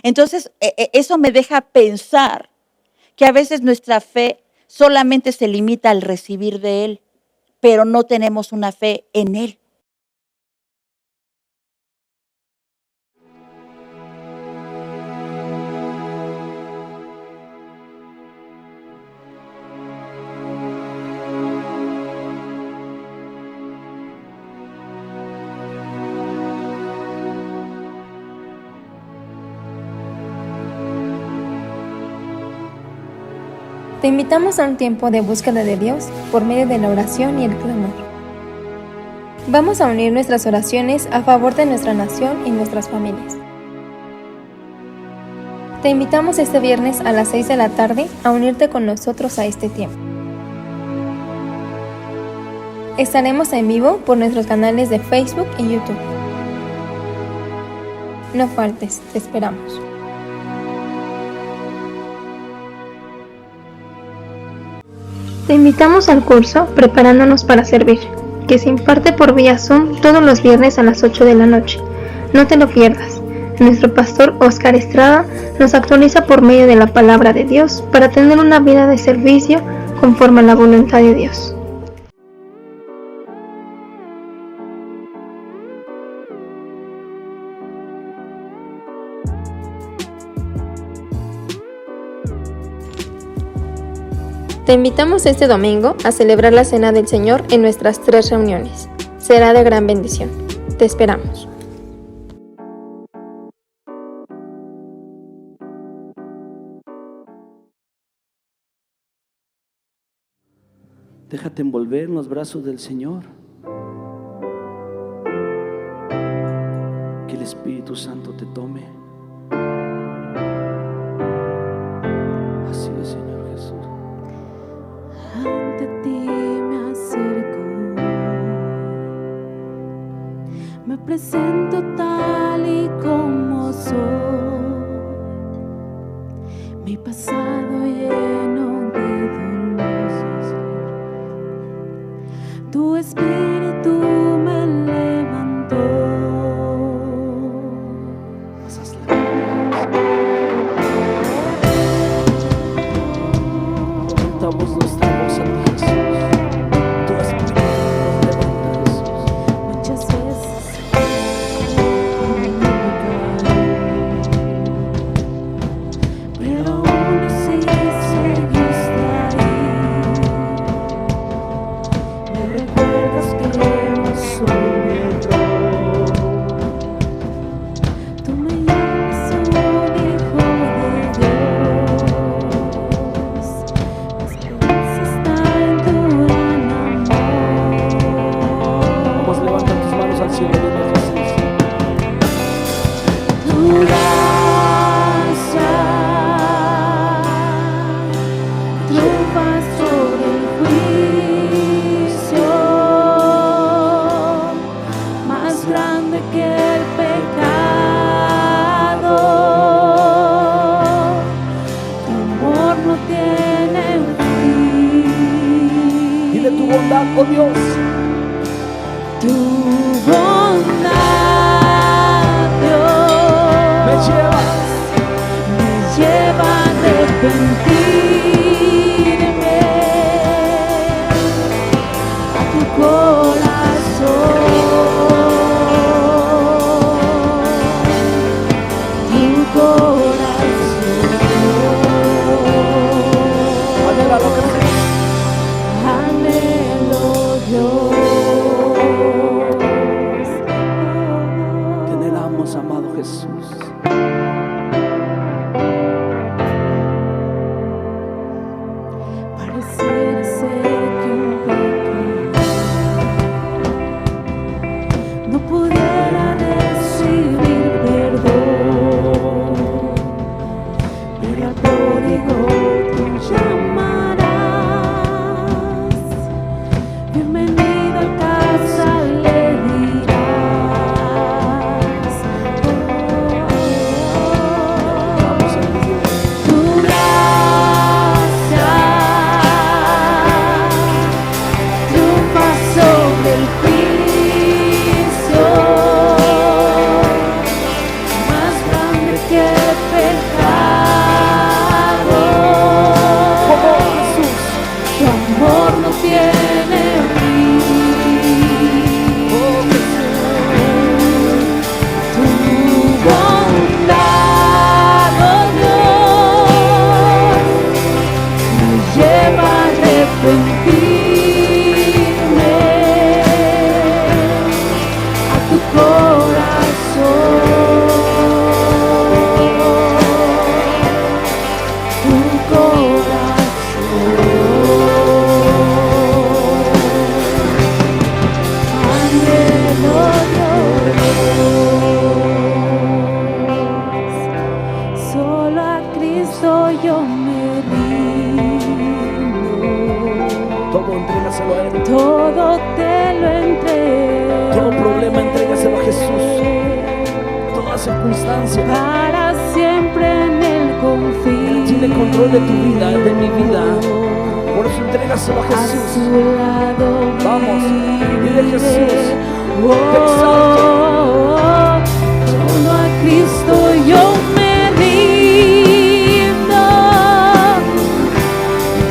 Entonces, eso me deja pensar que a veces nuestra fe solamente se limita al recibir de Él, pero no tenemos una fe en Él. Te invitamos a un tiempo de búsqueda de Dios por medio de la oración y el clamor. Vamos a unir nuestras oraciones a favor de nuestra nación y nuestras familias. Te invitamos este viernes a las 6 de la tarde a unirte con nosotros a este tiempo. Estaremos en vivo por nuestros canales de Facebook y YouTube. No faltes, te esperamos. Te invitamos al curso Preparándonos para Servir, que se imparte por vía Zoom todos los viernes a las 8 de la noche. No te lo pierdas. Nuestro pastor Oscar Estrada nos actualiza por medio de la palabra de Dios para tener una vida de servicio conforme a la voluntad de Dios. Te invitamos este domingo a celebrar la Cena del Señor en nuestras 3 reuniones. Será de gran bendición. Te esperamos. Déjate envolver en los brazos del Señor. Que el Espíritu Santo te tome. Así es, Señor Jesús. Ante ti me acerco, me presento tal y como soy, mi pasado lleno de dolor, tu espíritu me levantó. Levantamos nuestra voz a ti, Jesús. Tu espíritu nos levanta, Jesús. Muchas veces pero aún así seguiste ahí. Me recuerdas que no soy error. Tú me llamas un hijo de Dios. Mi esperanza está en tu gran amor. Vamos, levanta tus manos al cielo, dile, Jesús. Tu gracia triunfa sobre el juicio, más grande que el pecado. Tu amor no tiene fin. Dile tu bondad, oh Dios. Tu bondad, Me Dios, me lleva a arrepentirme a tu corazón, tu corazón. Anhélalo, Jesús. Anhelo, Dios. Te anhelamos, amado Jesús. Pareciera ser que un pecado no pudiera recibir perdón, pero al pródigo tú llamarás. Bienvenido a casa le dirás. Oh, circunstancia. para siempre en Él confío. Tiene control de tu vida, de mi vida. Por eso entrégaselo a A Jesús. su lado Vamos, dile viviré. Jesús, Oh, te exalto. solo a Cristo yo me rindo,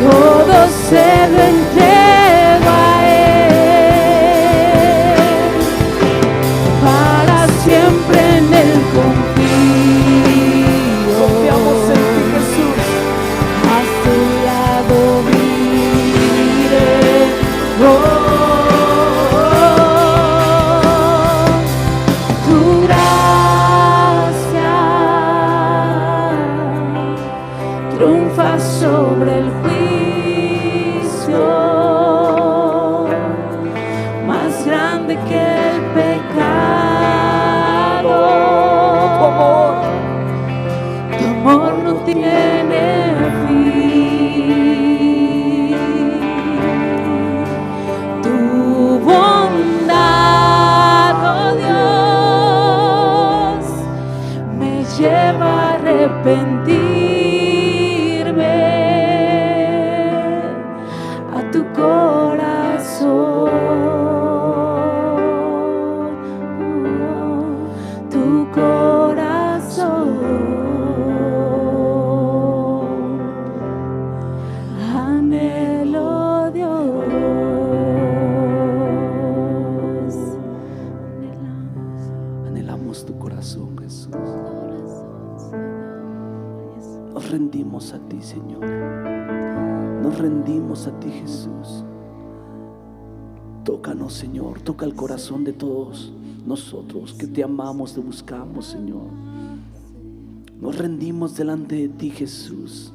todo se lo entrego a Él, para siempre en Él confío. Confiamos en ti, Jesús. A su lado viviré. Tu gracia triunfa sobre el juicio, más grande que el pecado. Tu amor no tiene fin. Tu bondad, oh Dios, me lleva a arrepentirme a tu corazón. Tu corazón. Anhelo Dios. Anhelamos tu corazón, Jesús. Nos rendimos a ti, Señor. Nos rendimos a ti, Jesús. Tócanos, Señor. Toca el corazón de todos nosotros que te amamos, te buscamos, Señor. Nos rendimos delante de ti, Jesús,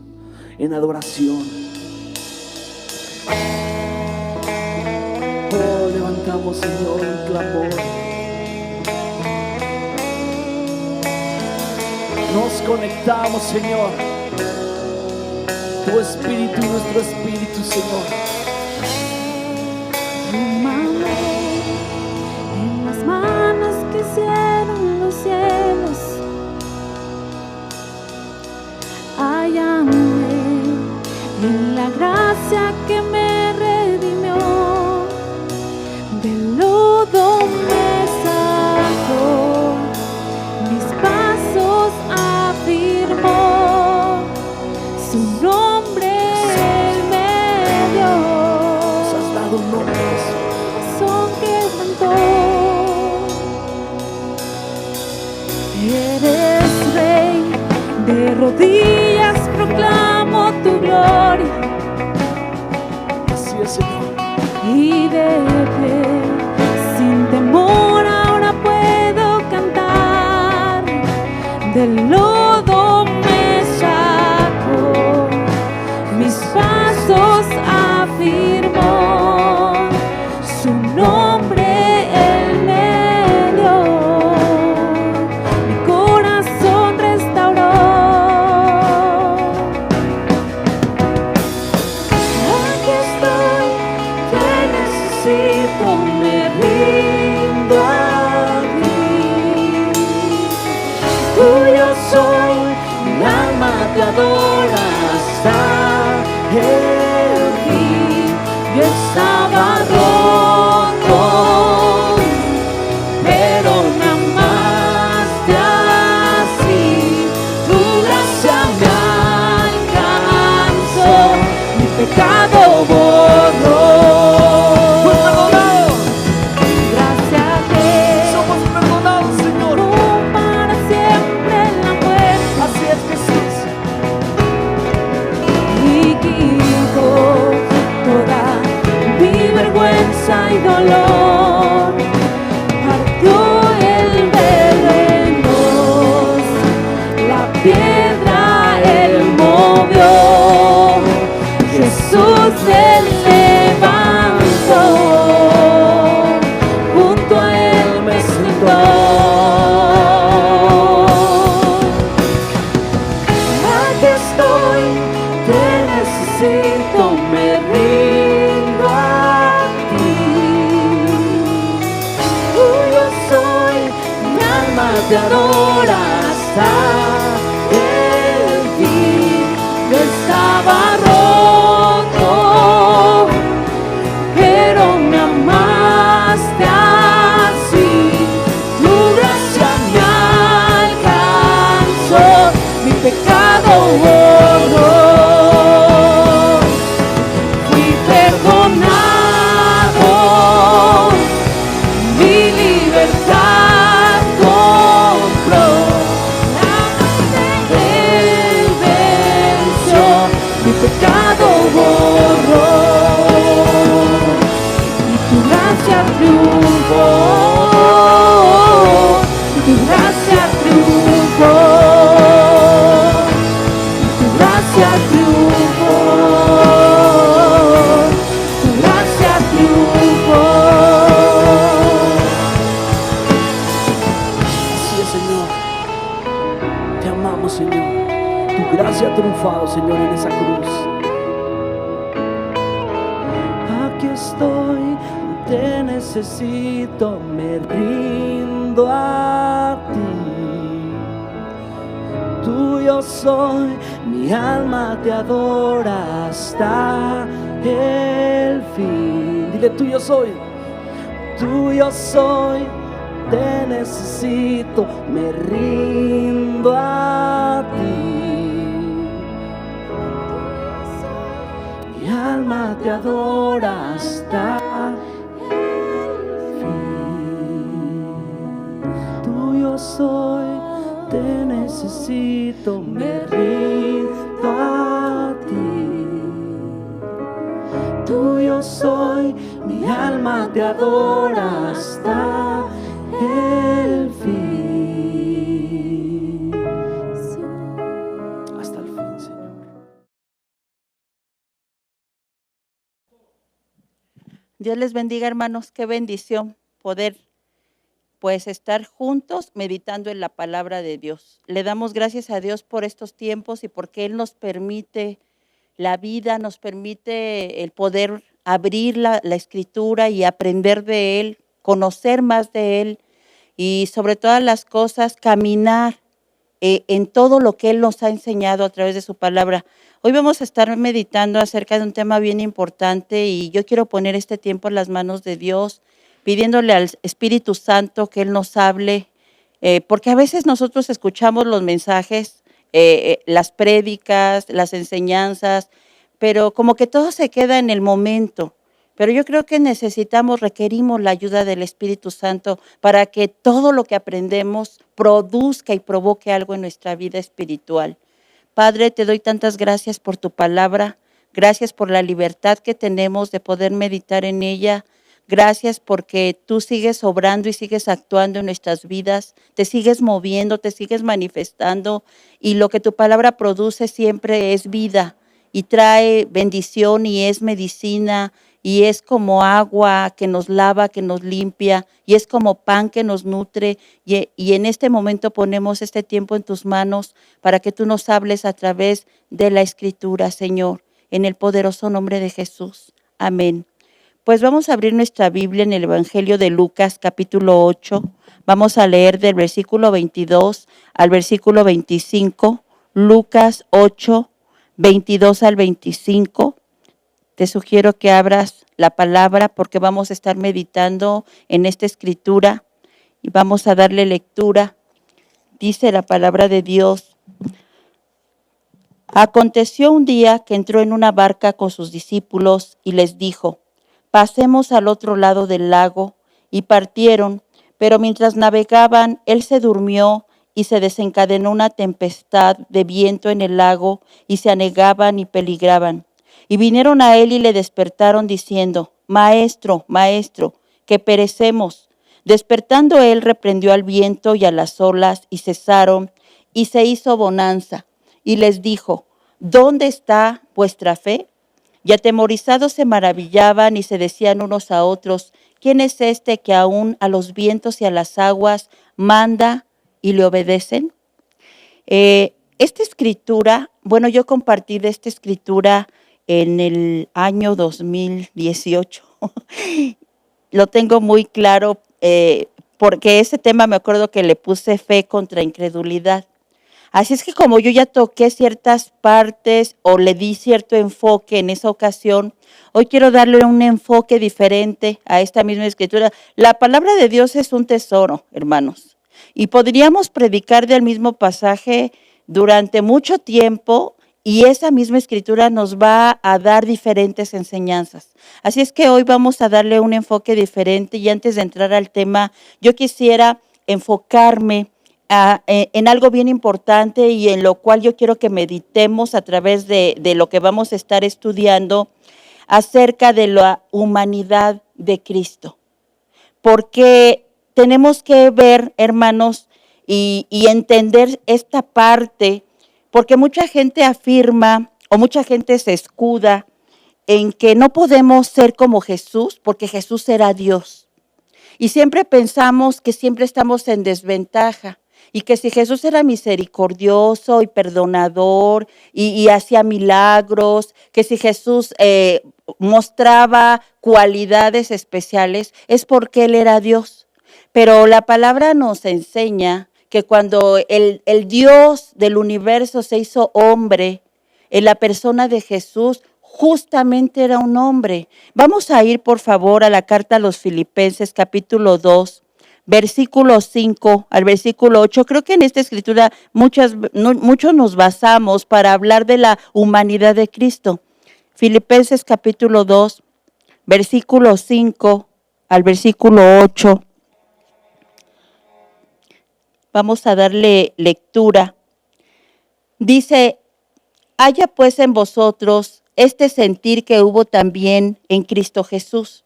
en adoración. Oh, levantamos, Señor, un clamor. Nos conectamos, Señor. Tu espíritu, nuestro espíritu, Señor. Tómame en las manos que hicieron los cielos. Hállame en la gracia que me redimió. Del lodo me sacó, mis pasos afirmó. Su nombre Él me dio. Nos has dado nombres. Son que cantó. Eres rey, de rodillas proclamo tu gloria. Así es, Señor. Y de pie, sin temor ahora puedo cantar. Del lodo me saco, mis pasos afirmó. Su nombre Él me dio, mi corazón restauró. Aquí estoy, te necesito, me rindo a ti. Tuyo soy, mi alma te adora hasta el fin. Yo estaba roto, pero me amaste así. Tu gracia me alcanzó, mi pecado borró. Fue perdonado. Gracias que Somos perdonados, Señor. para siempre en la muerte. Así es, Jesús. Y quito adora hasta el fin. Yo estaba roto, pero me amaste así. Tu gracia me alcanzó, mi pecado borró. Fui perdonado, mi libertad compró. La muerte Él venció, mi pecado borró. Y tu gracia triunfó, y tu gracia triunfó, y tu gracia triunfó, tu gracia triunfó. Así es, Señor. Te amamos, Señor. Tu gracia ha triunfado, Señor, en esa cruz. Aquí estoy, te necesito, me rindo a ti. Tuyo soy, mi alma te adora hasta el fin. Dile, tuyo soy, te necesito, me rindo a ti. Mi alma te adora hasta el fin. Tuyo soy, te necesito, me rindo a ti. Tuyo soy, mi alma te adora hasta el fin. Hasta el fin, Señor. Dios les bendiga, hermanos. Qué bendición poder pues estar juntos meditando en la palabra de Dios. Le damos gracias a Dios por estos tiempos y porque Él nos permite la vida, nos permite el poder abrir la escritura y aprender de Él, conocer más de Él y sobre todas las cosas caminar en todo lo que Él nos ha enseñado a través de su palabra. Hoy vamos a estar meditando acerca de un tema bien importante y yo quiero poner este tiempo en las manos de Dios, pidiéndole al Espíritu Santo que Él nos hable, porque a veces nosotros escuchamos los mensajes, las prédicas, las enseñanzas, pero como que todo se queda en el momento. Pero yo creo que requerimos la ayuda del Espíritu Santo para que todo lo que aprendemos produzca y provoque algo en nuestra vida espiritual. Padre, te doy tantas gracias por tu palabra, gracias por la libertad que tenemos de poder meditar en ella. Gracias porque tú sigues obrando y sigues actuando en nuestras vidas, te sigues moviendo, te sigues manifestando y lo que tu palabra produce siempre es vida y trae bendición y es medicina y es como agua que nos lava, que nos limpia y es como pan que nos nutre y en este momento ponemos este tiempo en tus manos para que tú nos hables a través de la Escritura, Señor, en el poderoso nombre de Jesús. Amén. Pues vamos a abrir nuestra Biblia en el Evangelio de Lucas, capítulo 8. Vamos a leer del versículo 22 al versículo 25. Lucas 8, 22 al 25. Te sugiero que abras la palabra porque vamos a estar meditando en esta escritura y vamos a darle lectura. Dice la palabra de Dios. Aconteció un día que entró en una barca con sus discípulos y les dijo: pasemos al otro lado del lago, y partieron, pero mientras navegaban, él se durmió y se desencadenó una tempestad de viento en el lago, y se anegaban y peligraban. Y vinieron a él y le despertaron diciendo: Maestro, Maestro, que perecemos. Despertando él, reprendió al viento y a las olas, y cesaron, y se hizo bonanza. Y les dijo: ¿dónde está vuestra fe? Y atemorizados se maravillaban y se decían unos a otros: ¿quién es este que aún a los vientos y a las aguas manda y le obedecen? Esta escritura, bueno, yo compartí de esta escritura en el año 2018. Lo tengo muy claro porque ese tema me acuerdo que le puse fe contra incredulidad. Así es que como yo ya toqué ciertas partes o le di cierto enfoque en esa ocasión, hoy quiero darle un enfoque diferente a esta misma escritura. La palabra de Dios es un tesoro, hermanos, y podríamos predicar del mismo pasaje durante mucho tiempo y esa misma escritura nos va a dar diferentes enseñanzas. Así es que hoy vamos a darle un enfoque diferente y antes de entrar al tema, yo quisiera enfocarme en algo bien importante y en lo cual yo quiero que meditemos a través de lo que vamos a estar estudiando acerca de la humanidad de Cristo. Porque tenemos que ver, hermanos, y entender esta parte, porque mucha gente afirma o mucha gente se escuda en que no podemos ser como Jesús, porque Jesús era Dios. Y siempre pensamos que siempre estamos en desventaja y que si Jesús era misericordioso y perdonador y hacía milagros, que si Jesús mostraba cualidades especiales, es porque Él era Dios. Pero la palabra nos enseña que cuando el Dios del universo se hizo hombre, en la persona de Jesús, justamente era un hombre. Vamos a ir, por favor, a la carta a los Filipenses, capítulo 2, versículo 5 al versículo 8. Creo que en esta escritura muchos nos basamos para hablar de la humanidad de Cristo. Filipenses, capítulo 2, versículo 5 al versículo 8. Vamos a darle lectura. Dice: haya pues en vosotros este sentir que hubo también en Cristo Jesús,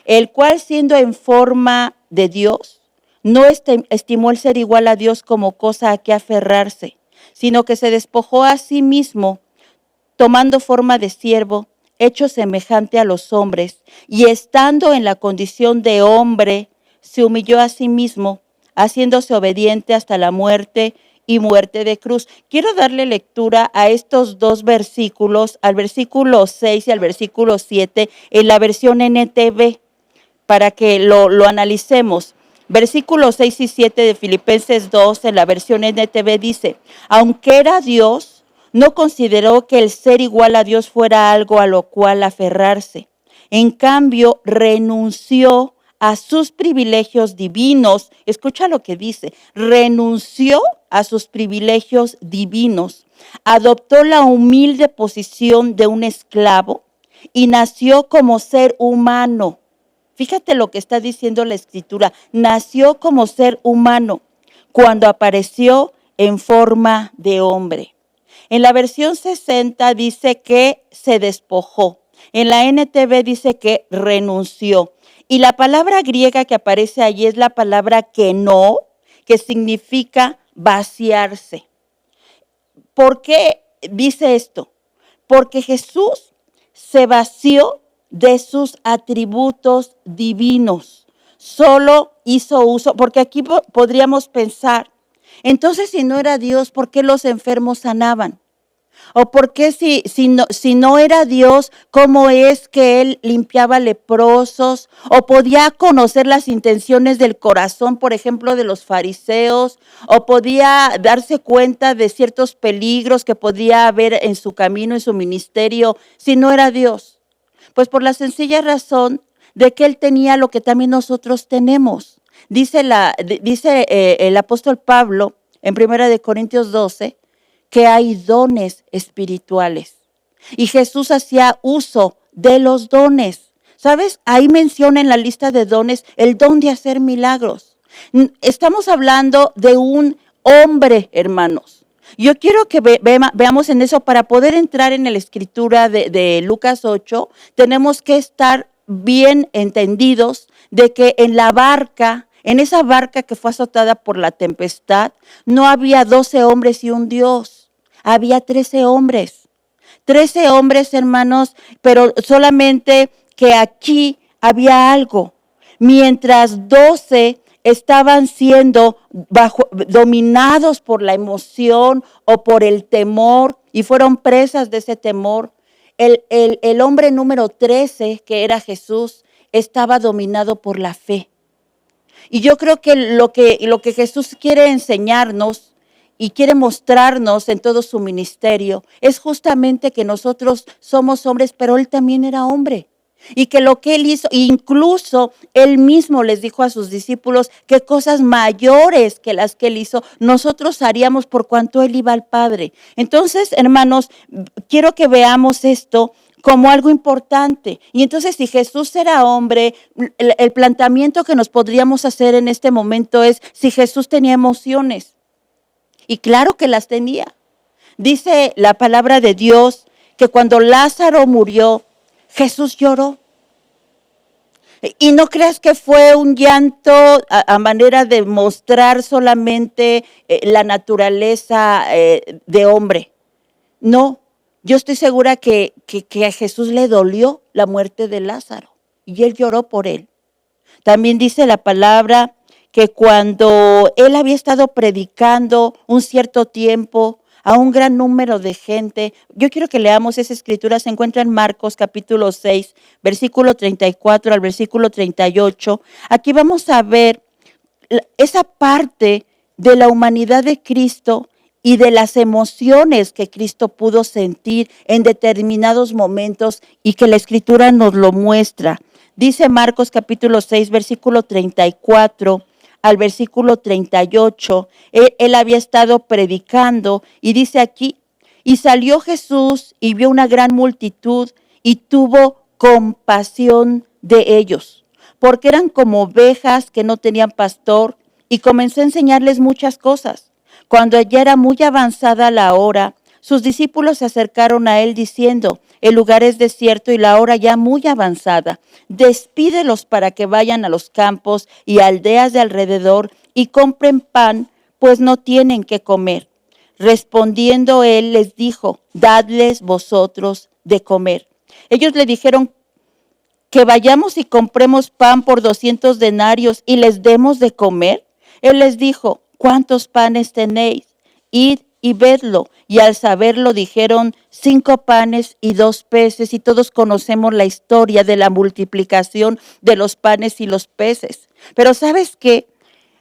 el cual siendo en forma de Dios, no estimó el ser igual a Dios como cosa a que aferrarse, sino que se despojó a sí mismo, tomando forma de siervo, hecho semejante a los hombres, y estando en la condición de hombre, se humilló a sí mismo, haciéndose obediente hasta la muerte y muerte de cruz. Quiero darle lectura a estos dos versículos, al versículo 6 y al versículo 7, en la versión NTV, para que lo analicemos. Versículos 6 y 7 de Filipenses 2, en la versión NTV dice: aunque era Dios, no consideró que el ser igual a Dios fuera algo a lo cual aferrarse. En cambio, renunció a sus privilegios divinos. Escucha lo que dice: renunció a sus privilegios divinos, adoptó la humilde posición de un esclavo y nació como ser humano. Fíjate lo que está diciendo la escritura: nació como ser humano cuando apareció en forma de hombre. En la versión 60 dice que se despojó. En la NTV dice que renunció. Y la palabra griega que aparece allí es la palabra keno, que significa vaciarse. ¿Por qué dice esto? Porque Jesús se vació de sus atributos divinos. Solo hizo uso, porque aquí podríamos pensar, entonces si no era Dios, ¿por qué los enfermos sanaban? ¿O por qué si no era Dios, cómo es que Él limpiaba leprosos? ¿O podía conocer las intenciones del corazón, por ejemplo, de los fariseos? ¿O podía darse cuenta de ciertos peligros que podía haber en su camino, en su ministerio, si no era Dios? Pues por la sencilla razón de que Él tenía lo que también nosotros tenemos. Dice el apóstol Pablo en 1 Corintios 12, que hay dones espirituales. Y Jesús hacía uso de los dones. ¿Sabes? Ahí menciona en la lista de dones el don de hacer milagros. Estamos hablando de un hombre, hermanos. Yo quiero que veamos en eso. Para poder entrar en la escritura de Lucas 8, tenemos que estar bien entendidos de que en la barca, en esa barca que fue azotada por la tempestad, no había 12 hombres y un Dios. Había 13 hombres. 13 hombres, hermanos, pero solamente que aquí había algo. Mientras 12 estaban siendo dominados por la emoción o por el temor y fueron presas de ese temor, el hombre número 13, que era Jesús, estaba dominado por la fe. Y yo creo que lo que Jesús quiere enseñarnos y quiere mostrarnos en todo su ministerio es justamente que nosotros somos hombres, pero Él también era hombre. Y que lo que Él hizo, incluso Él mismo les dijo a sus discípulos que cosas mayores que las que Él hizo, nosotros haríamos por cuanto Él iba al Padre. Entonces, hermanos, quiero que veamos esto como algo importante. Y entonces, si Jesús era hombre, el planteamiento que nos podríamos hacer en este momento es si Jesús tenía emociones. Y claro que las tenía. Dice la palabra de Dios que cuando Lázaro murió, Jesús lloró. Y no creas que fue un llanto a manera de mostrar solamente la naturaleza de hombre. No, yo estoy segura que a Jesús le dolió la muerte de Lázaro y Él lloró por él. También dice la palabra que cuando Él había estado predicando un cierto tiempo a un gran número de gente, yo quiero que leamos esa escritura, se encuentra en Marcos capítulo 6, versículo 34 al versículo 38. Aquí vamos a ver esa parte de la humanidad de Cristo y de las emociones que Cristo pudo sentir en determinados momentos y que la escritura nos lo muestra. Dice Marcos capítulo 6, versículo 34 al versículo 38, él había estado predicando y dice aquí, y salió Jesús y vio una gran multitud y tuvo compasión de ellos, porque eran como ovejas que no tenían pastor, y comenzó a enseñarles muchas cosas. Cuando ya era muy avanzada la hora, sus discípulos se acercaron a él diciendo, el lugar es desierto y la hora ya muy avanzada. Despídelos para que vayan a los campos y aldeas de alrededor y compren pan, pues no tienen que comer. Respondiendo él les dijo, dadles vosotros de comer. Ellos le dijeron que vayamos y compremos pan por 200 denarios y les demos de comer. Él les dijo, ¿cuántos panes tenéis? Id y vedlo. Y al saberlo dijeron 5 panes y 2 peces. Y todos conocemos la historia de la multiplicación de los panes y los peces. Pero ¿sabes qué?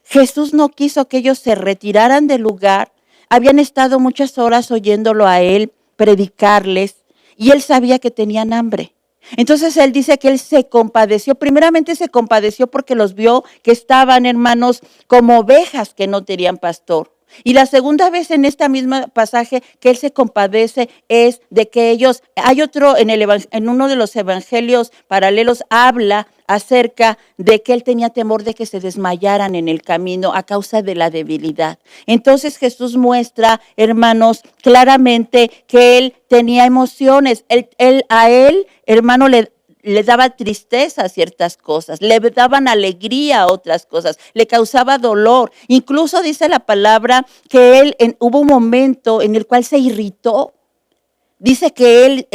Jesús no quiso que ellos se retiraran del lugar. Habían estado muchas horas oyéndolo a él predicarles. Y él sabía que tenían hambre. Entonces él dice que él se compadeció. Primeramente se compadeció porque los vio que estaban, hermanos, como ovejas que no tenían pastor. Y la segunda vez en esta misma pasaje que él se compadece es de que ellos, hay otro en uno de los evangelios paralelos habla acerca de que él tenía temor de que se desmayaran en el camino a causa de la debilidad. Entonces Jesús muestra, hermanos, claramente que él tenía emociones. A él, hermano, le daba tristeza a ciertas cosas, le daban alegría a otras cosas, le causaba dolor. Incluso dice la palabra que hubo un momento en el cual se irritó. Dice que él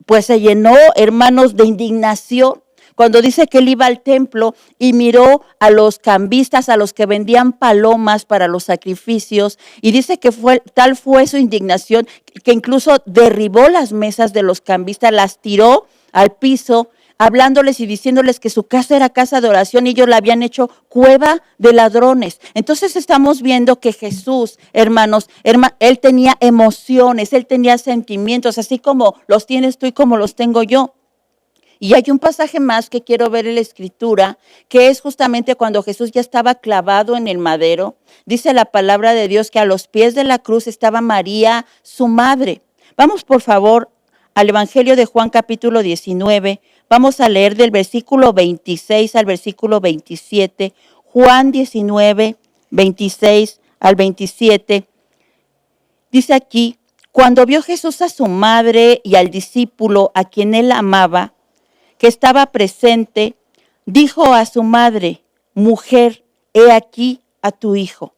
pues se llenó, hermanos, de indignación. Cuando dice que él iba al templo y miró a los cambistas, a los que vendían palomas para los sacrificios, y dice que tal fue su indignación que incluso derribó las mesas de los cambistas, las tiró al piso, hablándoles y diciéndoles que su casa era casa de oración y ellos la habían hecho cueva de ladrones. Entonces estamos viendo que Jesús, hermanos, él tenía emociones, él tenía sentimientos, así como los tienes tú y como los tengo yo. Y hay un pasaje más que quiero ver en la escritura, que es justamente cuando Jesús ya estaba clavado en el madero. Dice la palabra de Dios que a los pies de la cruz estaba María, su madre. Vamos por favor al Evangelio de Juan capítulo 19. Vamos a leer del versículo 26 al versículo 27. Juan 19, 26 al 27. Dice aquí, cuando vio Jesús a su madre y al discípulo a quien él amaba, que estaba presente, dijo a su madre, mujer, he aquí a tu hijo.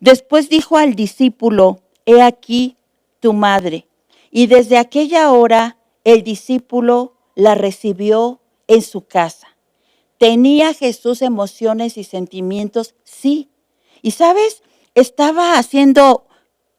Después dijo al discípulo, he aquí tu madre. Y desde aquella hora el discípulo la recibió en su casa. ¿Tenía Jesús emociones y sentimientos? Sí. Y sabes, estaba haciendo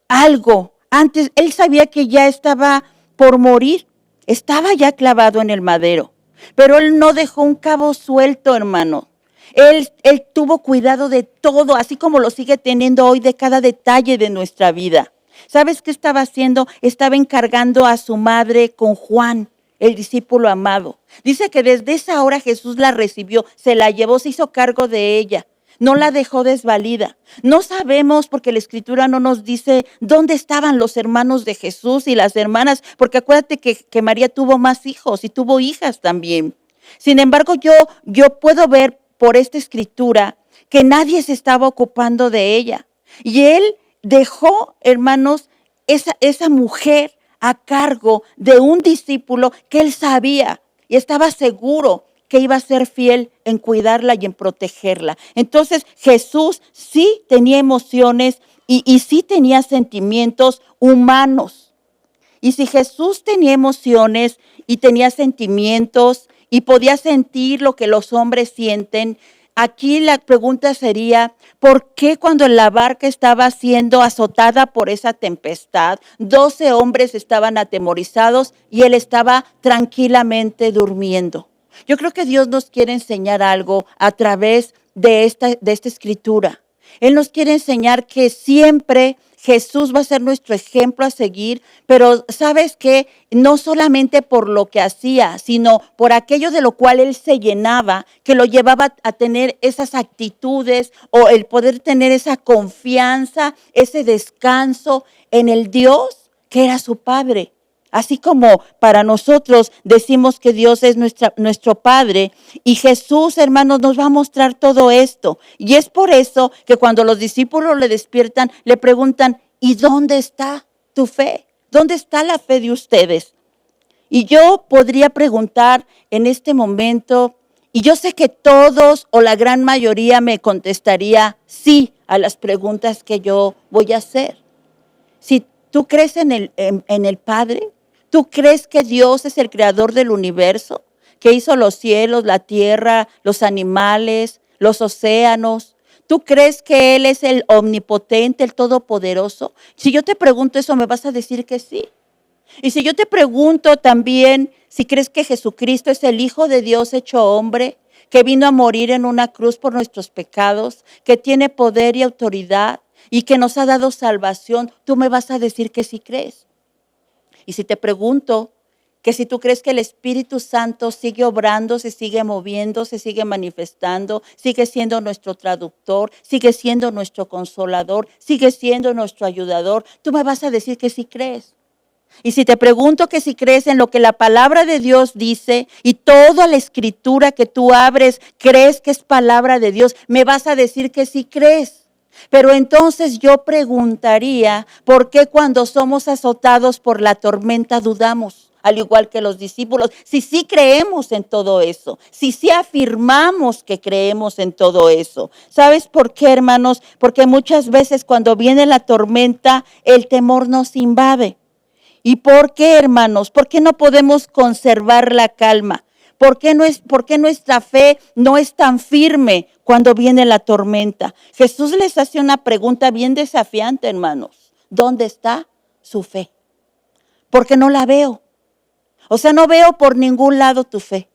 algo. Antes, él sabía que ya estaba por morir. Estaba ya clavado en el madero. Pero él no dejó un cabo suelto, hermano. Él tuvo cuidado de todo, así como lo sigue teniendo hoy de cada detalle de nuestra vida. ¿Sabes qué estaba haciendo? Estaba encargando a su madre con Juan, el discípulo amado. Dice que desde esa hora Jesús la recibió, se la llevó, se hizo cargo de ella. No la dejó desvalida. No sabemos porque la Escritura no nos dice dónde estaban los hermanos de Jesús y las hermanas, porque acuérdate que María tuvo más hijos y tuvo hijas también. Sin embargo, yo puedo ver por esta Escritura que nadie se estaba ocupando de ella. Y él dejó, hermanos, esa mujer a cargo de un discípulo que él sabía y estaba seguro que iba a ser fiel en cuidarla y en protegerla. Entonces Jesús sí tenía emociones y sí tenía sentimientos humanos. Y si Jesús tenía emociones y tenía sentimientos y podía sentir lo que los hombres sienten, aquí la pregunta sería, ¿por qué cuando la barca estaba siendo azotada por esa tempestad, 12 hombres estaban atemorizados y él estaba tranquilamente durmiendo? Yo creo que Dios nos quiere enseñar algo a través de esta Escritura. Él nos quiere enseñar que siempre Jesús va a ser nuestro ejemplo a seguir, pero ¿sabes qué? No solamente por lo que hacía, sino por aquello de lo cual Él se llenaba, que lo llevaba a tener esas actitudes o el poder tener esa confianza, ese descanso en el Dios que era su Padre. Así como para nosotros decimos que Dios es nuestro Padre, y Jesús, hermanos, nos va a mostrar todo esto. Y es por eso que cuando los discípulos le despiertan, le preguntan, ¿y dónde está tu fe? ¿Dónde está la fe de ustedes? Y yo podría preguntar en este momento, y yo sé que todos o la gran mayoría me contestaría sí a las preguntas que yo voy a hacer. Si tú crees en el Padre, ¿tú crees que Dios es el creador del universo? Que hizo los cielos, la tierra, los animales, los océanos. ¿Tú crees que Él es el omnipotente, el todopoderoso? Si yo te pregunto eso, me vas a decir que sí. Y si yo te pregunto también si crees que Jesucristo es el Hijo de Dios hecho hombre, que vino a morir en una cruz por nuestros pecados, que tiene poder y autoridad y que nos ha dado salvación, tú me vas a decir que sí crees. Y si te pregunto que si tú crees que el Espíritu Santo sigue obrando, se sigue moviendo, se sigue manifestando, sigue siendo nuestro traductor, sigue siendo nuestro consolador, sigue siendo nuestro ayudador, tú me vas a decir que sí crees. Y si te pregunto que si crees en lo que la palabra de Dios dice y toda la escritura que tú abres, crees que es palabra de Dios, me vas a decir que sí crees. Pero entonces yo preguntaría, ¿por qué cuando somos azotados por la tormenta dudamos? Al igual que los discípulos, si sí creemos en todo eso, si sí afirmamos que creemos en todo eso. ¿Sabes por qué, hermanos? Porque muchas veces cuando viene la tormenta, el temor nos invade. ¿Y por qué, hermanos? ¿Por qué no podemos conservar la calma? ¿Por qué nuestra fe no es tan firme cuando viene la tormenta? Jesús les hace una pregunta bien desafiante, hermanos. ¿Dónde está su fe? Porque no la veo. O sea, no veo por ningún lado tu fe.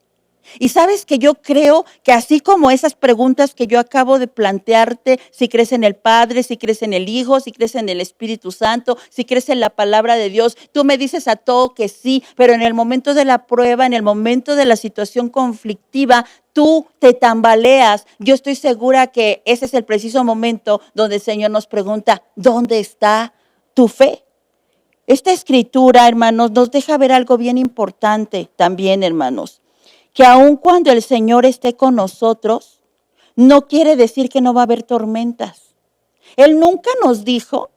Y sabes que yo creo que así como esas preguntas que yo acabo de plantearte, si crees en el Padre, si crees en el Hijo, si crees en el Espíritu Santo, si crees en la palabra de Dios, tú me dices a todo que sí, pero en el momento de la prueba, en el momento de la situación conflictiva, tú te tambaleas. Yo estoy segura que ese es el preciso momento donde el Señor nos pregunta, ¿dónde está tu fe? Esta escritura, hermanos, nos deja ver algo bien importante también, hermanos. Que aun cuando el Señor esté con nosotros, no quiere decir que no va a haber tormentas. Él nunca nos dijo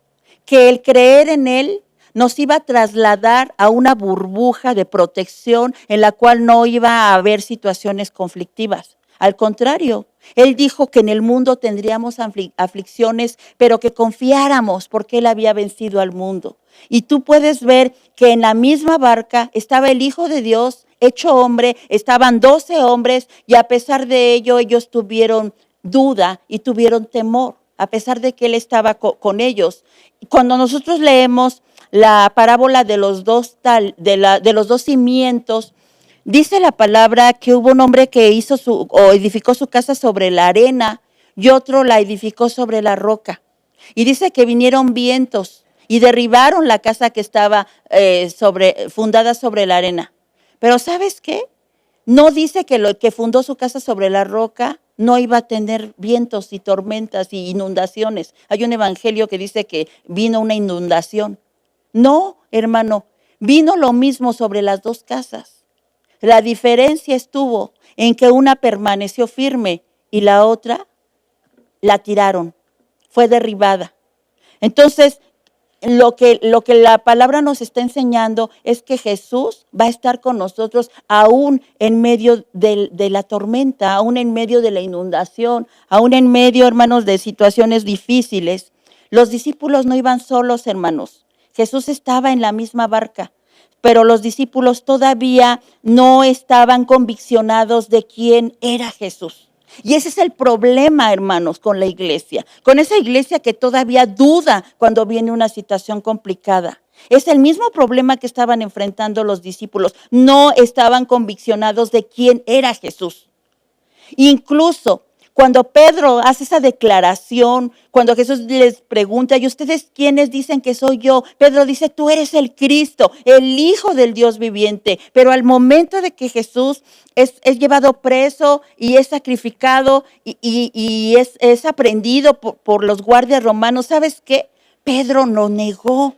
que el creer en Él nos iba a trasladar a una burbuja de protección en la cual no iba a haber situaciones conflictivas. Al contrario, Él dijo que en el mundo tendríamos aflicciones, pero que confiáramos porque Él había vencido al mundo. Y tú puedes ver que en la misma barca estaba el Hijo de Dios, hecho hombre, estaban 12 hombres y a pesar de ello ellos tuvieron duda y tuvieron temor, a pesar de que Él estaba con ellos. Cuando nosotros leemos la parábola de los dos cimientos, Dice la palabra que hubo un hombre que edificó su casa sobre la arena y otro la edificó sobre la roca. Y dice que vinieron vientos y derribaron la casa que estaba fundada sobre la arena. Pero ¿sabes qué? No dice que lo que fundó su casa sobre la roca no iba a tener vientos y tormentas y inundaciones. Hay un evangelio que dice que vino una inundación. No, hermano, vino lo mismo sobre las dos casas. La diferencia estuvo en que una permaneció firme y la otra la tiraron, fue derribada. Entonces, lo que la palabra nos está enseñando es que Jesús va a estar con nosotros aún en medio de la tormenta, aún en medio de la inundación, aún en medio, hermanos, de situaciones difíciles. Los discípulos no iban solos, hermanos. Jesús estaba en la misma barca, pero los discípulos todavía no estaban conviccionados de quién era Jesús. Y ese es el problema, hermanos, con la iglesia, con esa iglesia que todavía duda cuando viene una situación complicada. Es el mismo problema que estaban enfrentando los discípulos. No estaban conviccionados de quién era Jesús. Incluso cuando Pedro hace esa declaración, cuando Jesús les pregunta, ¿y ustedes quiénes dicen que soy yo? Pedro dice, tú eres el Cristo, el Hijo del Dios viviente. Pero al momento de que Jesús es llevado preso y es sacrificado y es aprendido por los guardias romanos, ¿sabes qué? Pedro lo negó.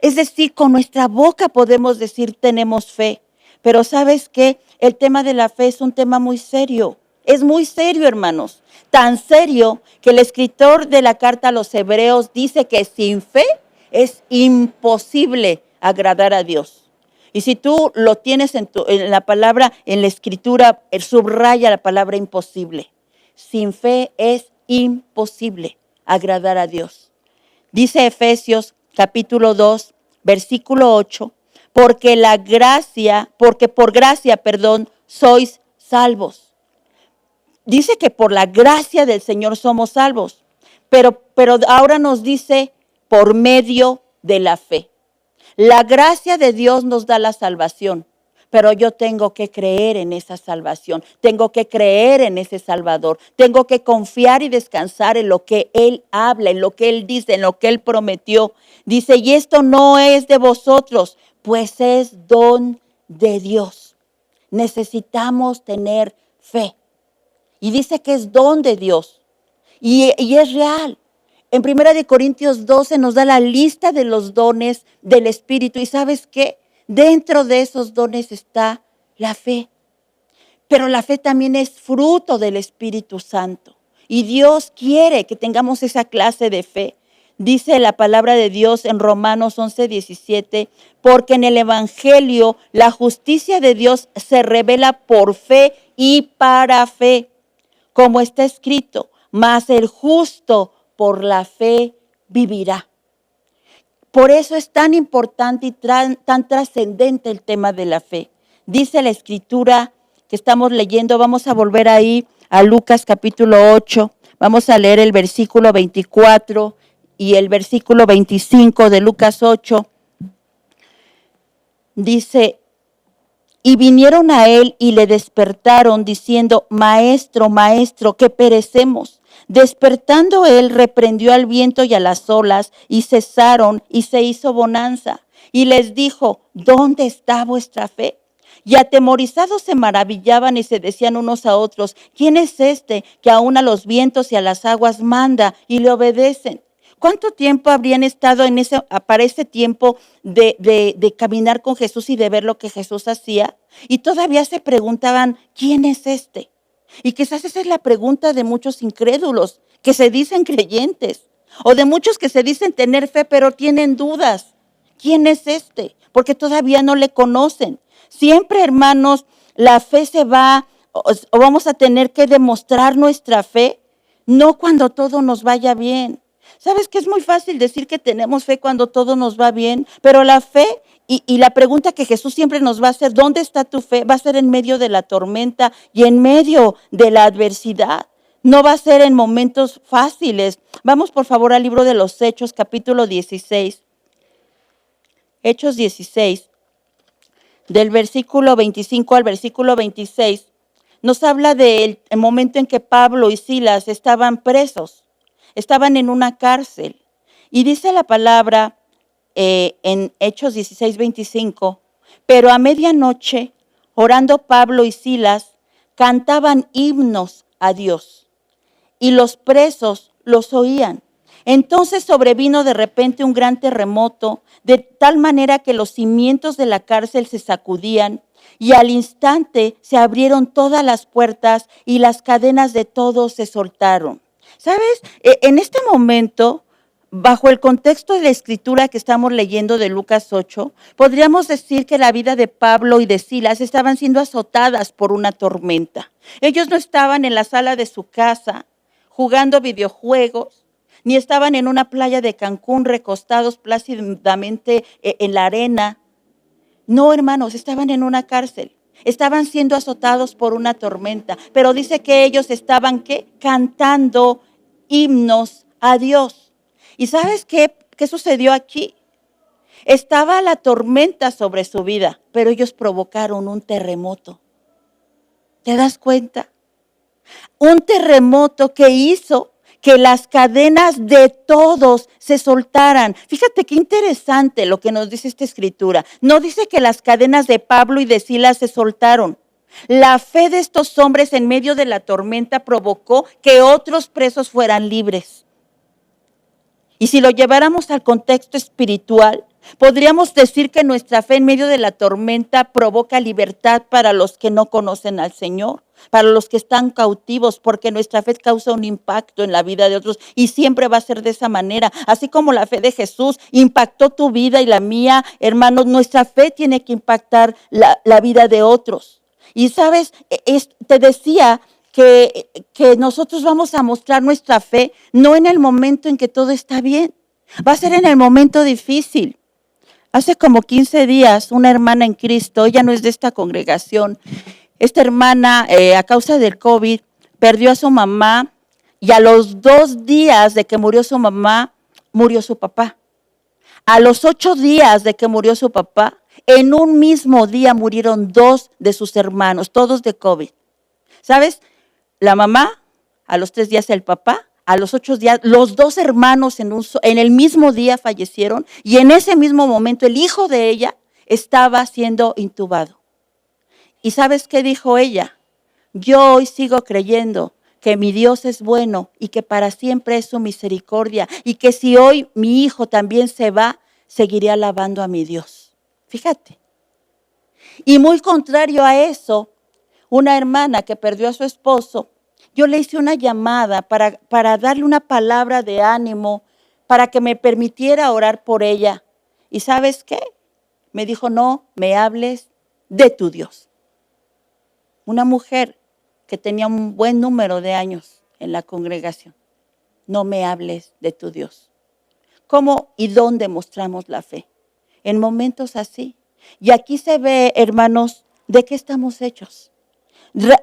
Es decir, con nuestra boca podemos decir tenemos fe. Pero ¿sabes qué? El tema de la fe es un tema muy serio. Es muy serio, hermanos. Tan serio que el escritor de la carta a los Hebreos dice que sin fe es imposible agradar a Dios. Y si tú lo tienes en la palabra, en la escritura, subraya la palabra imposible. Sin fe es imposible agradar a Dios. Dice Efesios capítulo 2, versículo 8, porque por gracia, sois salvos. Dice que por la gracia del Señor somos salvos, pero ahora nos dice por medio de la fe. La gracia de Dios nos da la salvación, pero yo tengo que creer en esa salvación, tengo que creer en ese Salvador, tengo que confiar y descansar en lo que Él habla, en lo que Él dice, en lo que Él prometió. Dice, y esto no es de vosotros, pues es don de Dios. Necesitamos tener fe. Y dice que es don de Dios. Y es real. En 1 Corintios 12 nos da la lista de los dones del Espíritu. ¿Y sabes qué? Dentro de esos dones está la fe. Pero la fe también es fruto del Espíritu Santo. Y Dios quiere que tengamos esa clase de fe. Dice la palabra de Dios en Romanos 11:17, porque en el Evangelio la justicia de Dios se revela por fe y para fe. Como está escrito, mas el justo por la fe vivirá. Por eso es tan importante y tan trascendente el tema de la fe. Dice la escritura que estamos leyendo, vamos a volver ahí a Lucas capítulo 8, vamos a leer el versículo 24 y el versículo 25 de Lucas 8. Dice, y vinieron a él y le despertaron diciendo, Maestro, Maestro, que perecemos. Despertando él, reprendió al viento y a las olas, y cesaron, y se hizo bonanza. Y les dijo, ¿dónde está vuestra fe? Y atemorizados se maravillaban y se decían unos a otros, ¿quién es este que aún a los vientos y a las aguas manda y le obedecen? ¿Cuánto tiempo habrían estado para ese tiempo de caminar con Jesús y de ver lo que Jesús hacía? Y todavía se preguntaban, ¿quién es este? Y quizás esa es la pregunta de muchos incrédulos que se dicen creyentes, o de muchos que se dicen tener fe, pero tienen dudas. ¿Quién es este? Porque todavía no le conocen. Siempre, hermanos, la fe o vamos a tener que demostrar nuestra fe, no cuando todo nos vaya bien. ¿Sabes que es muy fácil decir que tenemos fe cuando todo nos va bien? Pero la fe y la pregunta que Jesús siempre nos va a hacer, ¿dónde está tu fe? Va a ser en medio de la tormenta y en medio de la adversidad. No va a ser en momentos fáciles. Vamos por favor al libro de los Hechos, capítulo 16. Hechos 16. del versículo 25 al versículo 26, nos habla del momento en que Pablo y Silas estaban presos, estaban en una cárcel. Y dice la palabra en Hechos 16, 25, pero a medianoche, orando Pablo y Silas, cantaban himnos a Dios, y los presos los oían. Entonces sobrevino de repente un gran terremoto, de tal manera que los cimientos de la cárcel se sacudían, y al instante se abrieron todas las puertas y las cadenas de todos se soltaron. ¿Sabes? En este momento, bajo el contexto de la escritura que estamos leyendo de Lucas 8, podríamos decir que la vida de Pablo y de Silas estaban siendo azotadas por una tormenta. Ellos no estaban en la sala de su casa jugando videojuegos, ni estaban en una playa de Cancún recostados plácidamente en la arena. No, hermanos, estaban en una cárcel. Estaban siendo azotados por una tormenta. Pero dice que ellos estaban, ¿qué? Cantando himnos a Dios. ¿Y sabes qué sucedió aquí? Estaba la tormenta sobre su vida, pero ellos provocaron un terremoto. ¿Te das cuenta? Un terremoto que hizo que las cadenas de todos se soltaran. Fíjate qué interesante lo que nos dice esta escritura. No dice que las cadenas de Pablo y de Silas se soltaron. La fe de estos hombres en medio de la tormenta provocó que otros presos fueran libres. Y si lo lleváramos al contexto espiritual, podríamos decir que nuestra fe en medio de la tormenta provoca libertad para los que no conocen al Señor, para los que están cautivos, porque nuestra fe causa un impacto en la vida de otros y siempre va a ser de esa manera. Así como la fe de Jesús impactó tu vida y la mía, hermanos, nuestra fe tiene que impactar la vida de otros. Y sabes, te decía que nosotros vamos a mostrar nuestra fe no en el momento en que todo está bien, va a ser en el momento difícil. Hace como 15 días, una hermana en Cristo, ella no es de esta congregación, esta hermana a causa del COVID perdió a su mamá y a los 2 días de que murió su mamá, murió su papá. A los 8 días de que murió su papá, en un mismo día murieron 2 de sus hermanos, todos de COVID. ¿Sabes? La mamá, a los 3 días el papá, a los 8 días, los 2 hermanos en el mismo día fallecieron y en ese mismo momento el hijo de ella estaba siendo intubado. ¿Y sabes qué dijo ella? Yo hoy sigo creyendo que mi Dios es bueno y que para siempre es su misericordia y que si hoy mi hijo también se va, seguiré alabando a mi Dios. Fíjate. Y muy contrario a eso, una hermana que perdió a su esposo, yo le hice una llamada para darle una palabra de ánimo, para que me permitiera orar por ella. ¿Y sabes qué? Me dijo, no me hables de tu Dios. Una mujer que tenía un buen número de años en la congregación. No me hables de tu Dios. ¿Cómo y dónde mostramos la fe? En momentos así. Y aquí se ve, hermanos, de qué estamos hechos.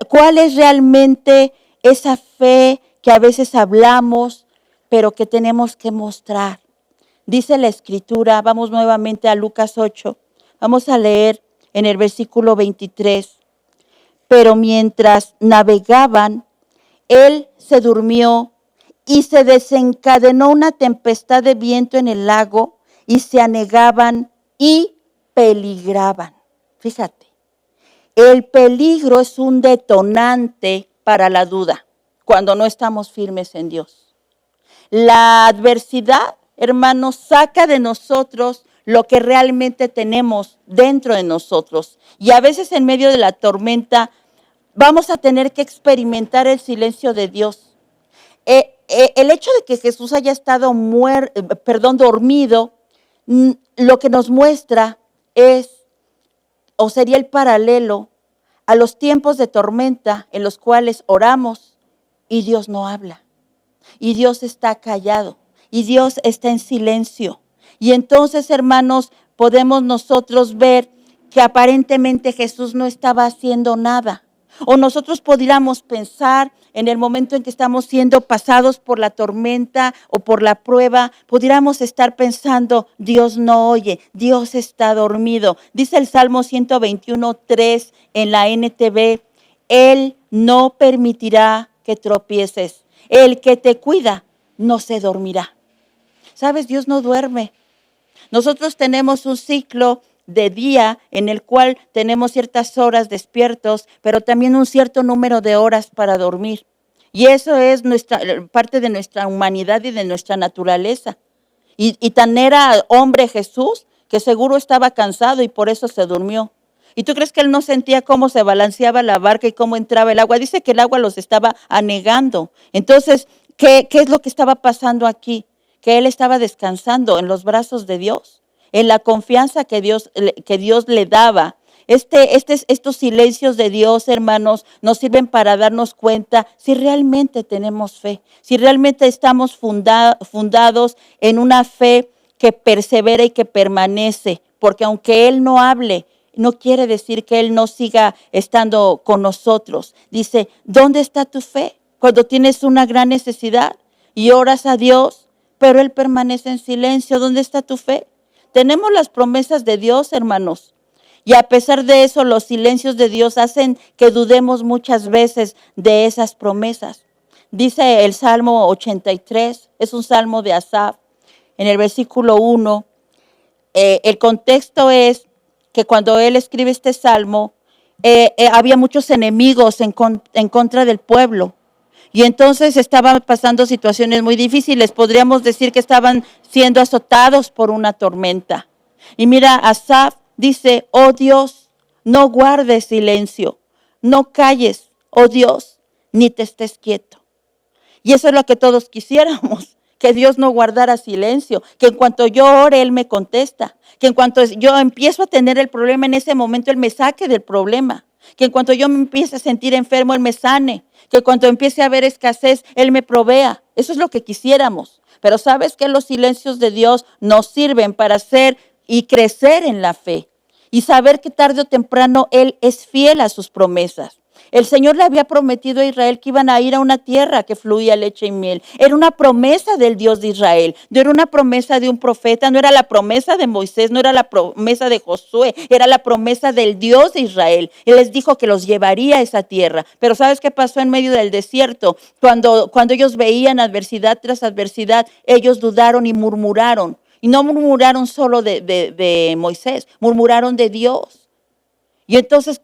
¿Cuál es realmente esa fe que a veces hablamos, pero que tenemos que mostrar? Dice la escritura, vamos nuevamente a Lucas 8, vamos a leer en el versículo 23. Pero mientras navegaban, él se durmió y se desencadenó una tempestad de viento en el lago y se anegaban y peligraban. Fíjate, el peligro es un detonante para la duda cuando no estamos firmes en Dios. La adversidad, hermanos, saca de nosotros lo que realmente tenemos dentro de nosotros. Y a veces en medio de la tormenta vamos a tener que experimentar el silencio de Dios. El hecho de que Jesús haya estado dormido, lo que nos muestra es, o sería el paralelo a los tiempos de tormenta en los cuales oramos y Dios no habla. Y Dios está callado. Y Dios está en silencio. Y entonces, hermanos, podemos nosotros ver que aparentemente Jesús no estaba haciendo nada. O nosotros pudiéramos pensar en el momento en que estamos siendo pasados por la tormenta o por la prueba, pudiéramos estar pensando, Dios no oye, Dios está dormido. Dice el Salmo 121:3 en la NTV, Él no permitirá que tropieces. El que te cuida no se dormirá. ¿Sabes? Dios no duerme. Nosotros tenemos un ciclo de día en el cual tenemos ciertas horas despiertos, pero también un cierto número de horas para dormir. Y eso es parte de nuestra humanidad y de nuestra naturaleza. Y tan era hombre Jesús que seguro estaba cansado y por eso se durmió. ¿Y tú crees que él no sentía cómo se balanceaba la barca y cómo entraba el agua? Dice que el agua los estaba anegando. Entonces, ¿qué es lo que estaba pasando aquí? Que él estaba descansando en los brazos de Dios, en la confianza que Dios le daba. Estos silencios de Dios, hermanos, nos sirven para darnos cuenta si realmente tenemos fe, si realmente estamos fundados en una fe que persevera y que permanece, porque aunque Él no hable, no quiere decir que Él no siga estando con nosotros. Dice, ¿dónde está tu fe? Cuando tienes una gran necesidad y oras a Dios, pero Él permanece en silencio, ¿dónde está tu fe? Tenemos las promesas de Dios, hermanos. Y a pesar de eso, los silencios de Dios hacen que dudemos muchas veces de esas promesas. Dice el Salmo 83, es un salmo de Asaf, en el versículo 1. El contexto es que cuando él escribe este salmo, había muchos enemigos en contra del pueblo. Y entonces estaban pasando situaciones muy difíciles. Podríamos decir que estaban siendo azotados por una tormenta. Y mira, Asaf dice, oh Dios, no guardes silencio, no calles, oh Dios, ni te estés quieto. Y eso es lo que todos quisiéramos, que Dios no guardara silencio, que en cuanto yo ore, Él me contesta, que en cuanto yo empiezo a tener el problema, en ese momento Él me saque del problema, que en cuanto yo me empiece a sentir enfermo, Él me sane, que cuando empiece a haber escasez, Él me provea. Eso es lo que quisiéramos. Pero ¿sabes que los silencios de Dios nos sirven para hacer y crecer en la fe? Y saber que tarde o temprano Él es fiel a sus promesas. El Señor le había prometido a Israel que iban a ir a una tierra que fluía leche y miel. Era una promesa del Dios de Israel. No era una promesa de un profeta, no era la promesa de Moisés, no era la promesa de Josué, era la promesa del Dios de Israel. Él les dijo que los llevaría a esa tierra. Pero ¿sabes qué pasó en medio del desierto? Cuando ellos veían adversidad tras adversidad, ellos dudaron y murmuraron. Y no murmuraron solo de Moisés, murmuraron de Dios. Y entonces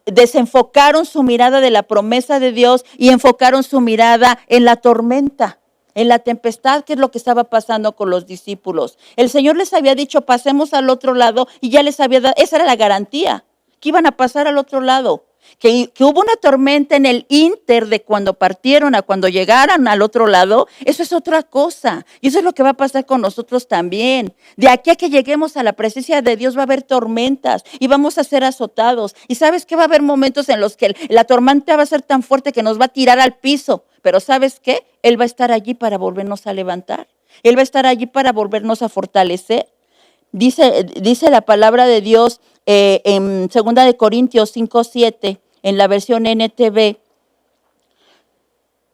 desenfocaron su mirada de la promesa de Dios y enfocaron su mirada en la tormenta, en la tempestad, que es lo que estaba pasando con los discípulos. El Señor les había dicho, pasemos al otro lado, y ya les había dado, esa era la garantía, que iban a pasar al otro lado. Que hubo una tormenta en el ínter de cuando partieron a cuando llegaran al otro lado, eso es otra cosa. Y eso es lo que va a pasar con nosotros también. De aquí a que lleguemos a la presencia de Dios va a haber tormentas y vamos a ser azotados. Y sabes que va a haber momentos en los que la tormenta va a ser tan fuerte que nos va a tirar al piso. Pero ¿sabes qué? Él va a estar allí para volvernos a levantar. Él va a estar allí para volvernos a fortalecer. Dice la palabra de Dios en 2 de Corintios 5:7, en la versión NTV,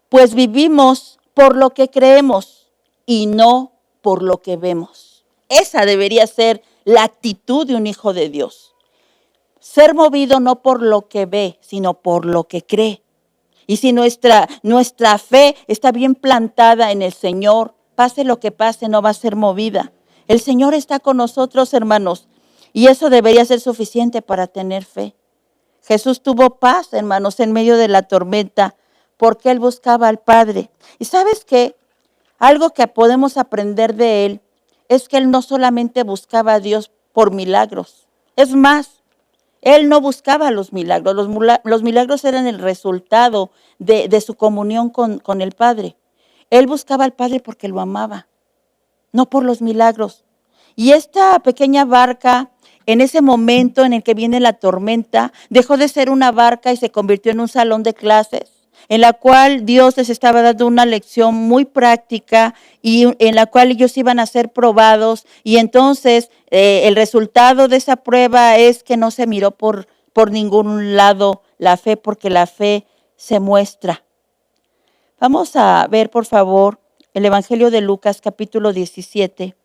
pues vivimos por lo que creemos y no por lo que vemos. Esa debería ser la actitud de un hijo de Dios. Ser movido no por lo que ve, sino por lo que cree. Y si nuestra fe está bien plantada en el Señor, pase lo que pase, no va a ser movida. El Señor está con nosotros, hermanos, y eso debería ser suficiente para tener fe. Jesús tuvo paz, hermanos, en medio de la tormenta, porque Él buscaba al Padre. ¿Y sabes qué? Algo que podemos aprender de Él es que Él no solamente buscaba a Dios por milagros. Es más, Él no buscaba los milagros. Los milagros eran el resultado de su comunión con el Padre. Él buscaba al Padre porque lo amaba, no por los milagros. Y esta pequeña barca, en ese momento en el que viene la tormenta, dejó de ser una barca y se convirtió en un salón de clases, en la cual Dios les estaba dando una lección muy práctica y en la cual ellos iban a ser probados. Y entonces el resultado de esa prueba es que no se miró por ningún lado la fe porque la fe se muestra. Vamos a ver, por favor, el Evangelio de Lucas, capítulo 17,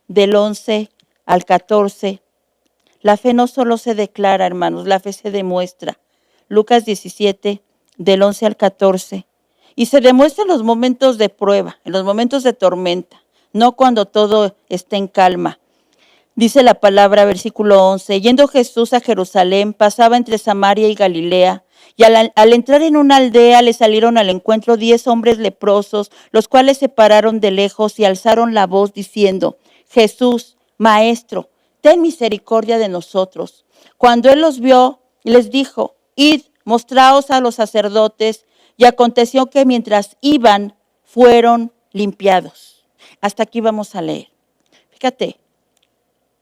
del 11 al 14. La fe no solo se declara, hermanos, la fe se demuestra. Lucas 17, del 11 al 14. Y se demuestra en los momentos de prueba, en los momentos de tormenta, no cuando todo está en calma. Dice la palabra, versículo 11, yendo Jesús a Jerusalén, pasaba entre Samaria y Galilea, y al entrar en una aldea le salieron al encuentro 10 hombres leprosos, los cuales se pararon de lejos y alzaron la voz diciendo, Jesús, Maestro, ten misericordia de nosotros. Cuando él los vio, les dijo, id, mostraos a los sacerdotes, y aconteció que mientras iban, fueron limpiados. Hasta aquí vamos a leer.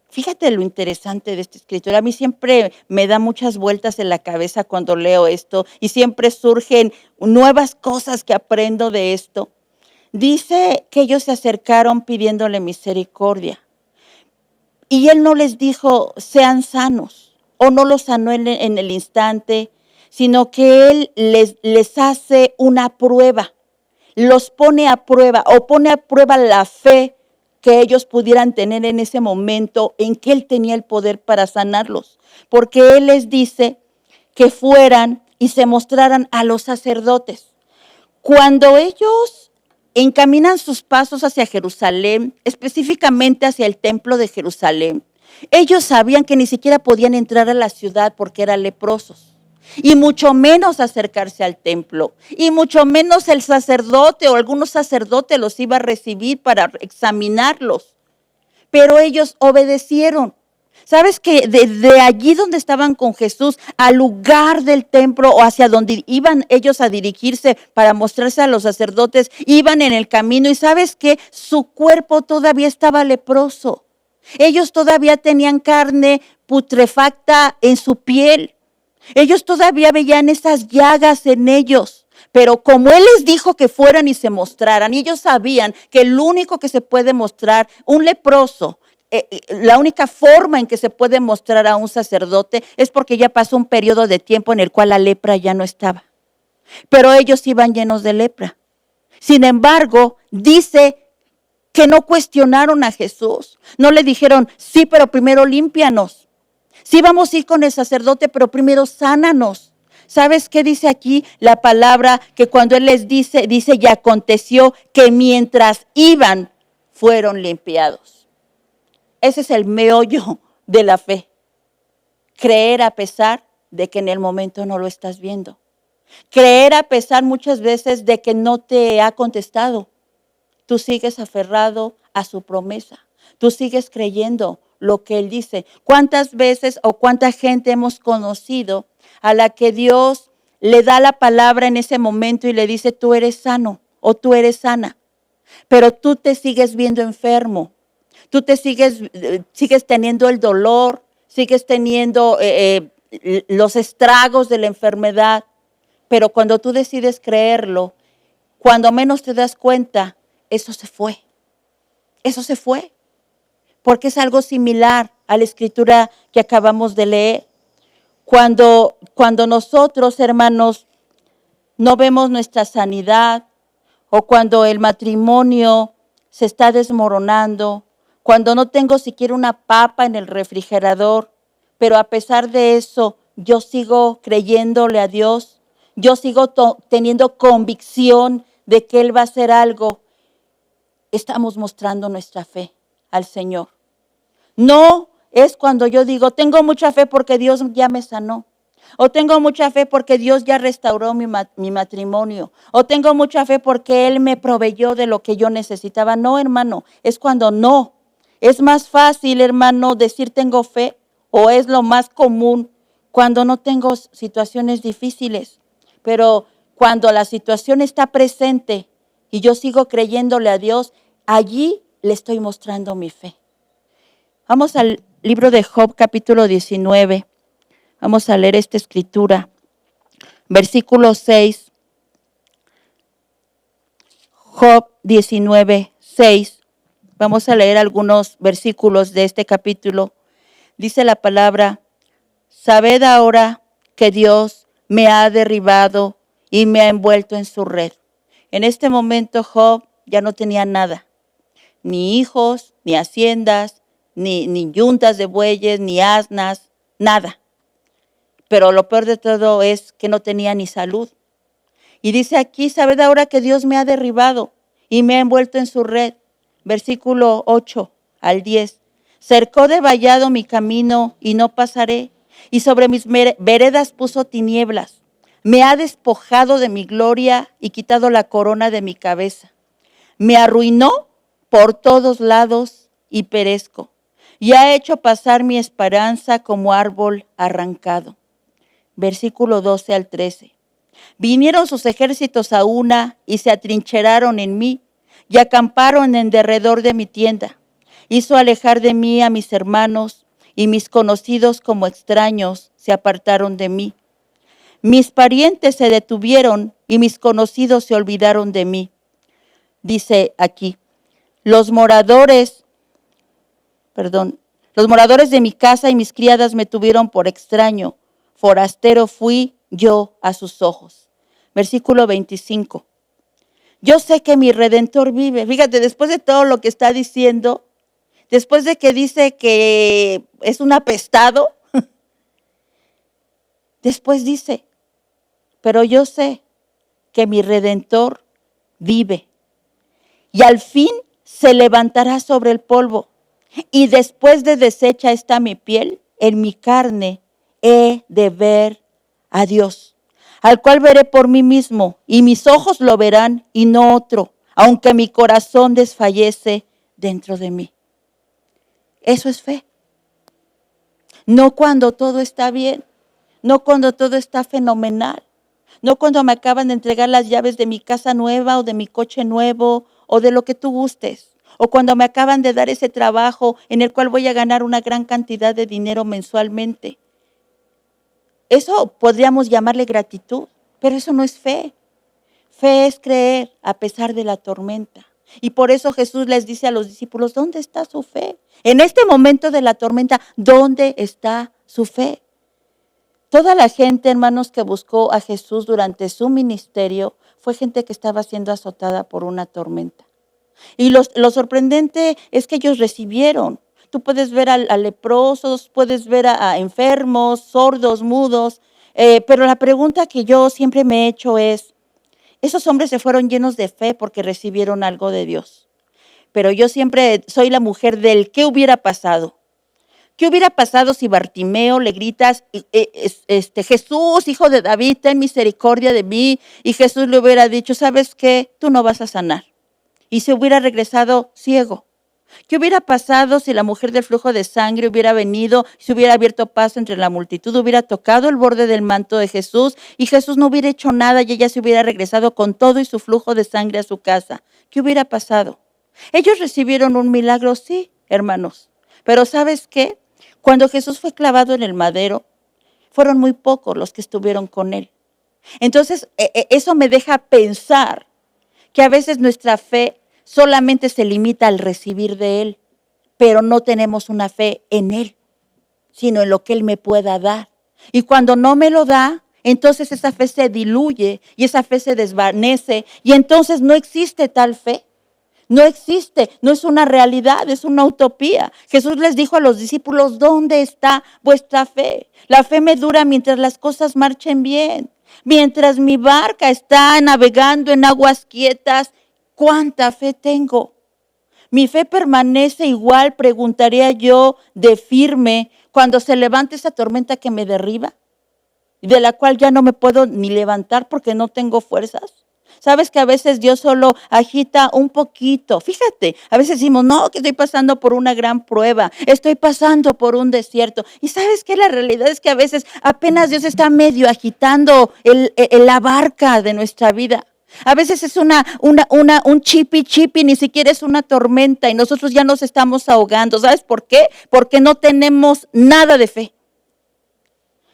Fíjate lo interesante de esta escritura. A mí siempre me da muchas vueltas en la cabeza cuando leo esto y siempre surgen nuevas cosas que aprendo de esto. Dice que ellos se acercaron pidiéndole misericordia y él no les dijo sean sanos o no los sanó en el instante, sino que él les hace una prueba, los pone a prueba o pone a prueba la fe que ellos pudieran tener en ese momento en que él tenía el poder para sanarlos. Porque él les dice que fueran y se mostraran a los sacerdotes. Cuando ellos encaminan sus pasos hacia Jerusalén, específicamente hacia el templo de Jerusalén, ellos sabían que ni siquiera podían entrar a la ciudad porque eran leprosos. Y mucho menos acercarse al templo, y mucho menos el sacerdote o algunos sacerdotes los iba a recibir para examinarlos. Pero ellos obedecieron. ¿Sabes que desde allí donde estaban con Jesús, al lugar del templo o hacia donde iban ellos a dirigirse para mostrarse a los sacerdotes, iban en el camino y sabes que su cuerpo todavía estaba leproso? Ellos todavía tenían carne putrefacta en su piel. Ellos todavía veían esas llagas en ellos, pero como él les dijo que fueran y se mostraran, y ellos sabían que el único que se puede mostrar, un leproso, la única forma en que se puede mostrar a un sacerdote es porque ya pasó un periodo de tiempo en el cual la lepra ya no estaba. Pero ellos iban llenos de lepra. Sin embargo, dice que no cuestionaron a Jesús. No le dijeron, sí, pero primero límpianos. Sí, vamos a ir con el sacerdote, pero primero sánanos. ¿Sabes qué dice aquí la palabra? Que cuando él les dice, y aconteció que mientras iban, fueron limpiados. Ese es el meollo de la fe. Creer a pesar de que en el momento no lo estás viendo. Creer a pesar muchas veces de que no te ha contestado. Tú sigues aferrado a su promesa. Tú sigues creyendo lo que él dice. ¿Cuántas veces o cuánta gente hemos conocido a la que Dios le da la palabra en ese momento y le dice tú eres sano o tú eres sana? Pero tú te sigues viendo enfermo. Tú te sigues teniendo el dolor, sigues teniendo los estragos de la enfermedad. Pero cuando tú decides creerlo, cuando menos te das cuenta, eso se fue. Eso se fue. Porque es algo similar a la escritura que acabamos de leer. Cuando nosotros, hermanos, no vemos nuestra sanidad, o cuando el matrimonio se está desmoronando, cuando no tengo siquiera una papa en el refrigerador, pero a pesar de eso, yo sigo creyéndole a Dios, yo sigo teniendo convicción de que Él va a hacer algo, estamos mostrando nuestra fe al Señor. No es cuando yo digo, tengo mucha fe porque Dios ya me sanó. O tengo mucha fe porque Dios ya restauró mi matrimonio. O tengo mucha fe porque Él me proveyó de lo que yo necesitaba. No, hermano, es cuando no. Es más fácil, hermano, decir tengo fe, o es lo más común cuando no tengo situaciones difíciles. Pero cuando la situación está presente y yo sigo creyéndole a Dios, allí le estoy mostrando mi fe. Vamos al libro de Job, capítulo 19. Vamos a leer esta escritura. Versículo 6. Job 19, 6. Vamos a leer algunos versículos de este capítulo. Dice la palabra, sabed ahora que Dios me ha derribado y me ha envuelto en su red. En este momento Job ya no tenía nada, ni hijos, ni haciendas, ni yuntas de bueyes, ni asnas, nada. Pero lo peor de todo es que no tenía ni salud. Y dice aquí, sabed ahora que Dios me ha derribado y me ha envuelto en su red. Versículo 8 al 10. Cercó de vallado mi camino y no pasaré, y sobre mis veredas puso tinieblas. Me ha despojado de mi gloria y quitado la corona de mi cabeza. Me arruinó por todos lados y perezco, y ha hecho pasar mi esperanza como árbol arrancado. Versículo 12 al 13. Vinieron sus ejércitos a una y se atrincheraron en mí y acamparon en derredor de mi tienda. Hizo alejar de mí a mis hermanos y mis conocidos como extraños se apartaron de mí. Mis parientes se detuvieron y mis conocidos se olvidaron de mí. Dice aquí, los moradores de mi casa y mis criadas me tuvieron por extraño. Forastero fui yo a sus ojos. Versículo 25. Yo sé que mi Redentor vive. Fíjate, después de todo lo que está diciendo, después de que dice que es un apestado, después dice, pero yo sé que mi Redentor vive. Y al fin se levantará sobre el polvo. Y después de deshecha está mi piel, en mi carne he de ver a Dios, al cual veré por mí mismo, y mis ojos lo verán y no otro, aunque mi corazón desfallece dentro de mí. Eso es fe. No cuando todo está bien, no cuando todo está fenomenal, no cuando me acaban de entregar las llaves de mi casa nueva o de mi coche nuevo o de lo que tú gustes, o cuando me acaban de dar ese trabajo en el cual voy a ganar una gran cantidad de dinero mensualmente. Eso podríamos llamarle gratitud, pero eso no es fe. Fe es creer a pesar de la tormenta. Y por eso Jesús les dice a los discípulos, ¿dónde está su fe? En este momento de la tormenta, ¿dónde está su fe? Toda la gente, hermanos, que buscó a Jesús durante su ministerio fue gente que estaba siendo azotada por una tormenta. Y lo sorprendente es que ellos recibieron. Tú puedes ver a leprosos, puedes ver a enfermos, sordos, mudos. Pero la pregunta que yo siempre me he hecho es, esos hombres se fueron llenos de fe porque recibieron algo de Dios. Pero yo siempre soy la mujer del ¿qué hubiera pasado? ¿Qué hubiera pasado si Bartimeo le gritas, Jesús, hijo de David, ten misericordia de mí? Y Jesús le hubiera dicho, ¿sabes qué? Tú no vas a sanar. Y se hubiera regresado ciego. ¿Qué hubiera pasado si la mujer del flujo de sangre hubiera venido, se hubiera abierto paso entre la multitud, hubiera tocado el borde del manto de Jesús y Jesús no hubiera hecho nada y ella se hubiera regresado con todo y su flujo de sangre a su casa? ¿Qué hubiera pasado? Ellos recibieron un milagro, sí, hermanos. Pero ¿sabes qué? Cuando Jesús fue clavado en el madero, fueron muy pocos los que estuvieron con él. Entonces, eso me deja pensar que a veces nuestra fe solamente se limita al recibir de Él, pero no tenemos una fe en Él, sino en lo que Él me pueda dar. Y cuando no me lo da, entonces esa fe se diluye y esa fe se desvanece y entonces no existe tal fe. No existe, no es una realidad, es una utopía. Jesús les dijo a los discípulos, ¿dónde está vuestra fe? La fe me dura mientras las cosas marchen bien, mientras mi barca está navegando en aguas quietas. ¿Cuánta fe tengo? Mi fe permanece igual, preguntaría yo, de firme cuando se levante esa tormenta que me derriba, de la cual ya no me puedo ni levantar porque no tengo fuerzas. Sabes que a veces Dios solo agita un poquito. Fíjate, a veces decimos, no, que estoy pasando por una gran prueba, estoy pasando por un desierto. Y sabes que la realidad es que a veces apenas Dios está medio agitando la barca de nuestra vida. A veces es un chipi, ni siquiera es una tormenta y nosotros ya nos estamos ahogando. ¿Sabes por qué? Porque no tenemos nada de fe.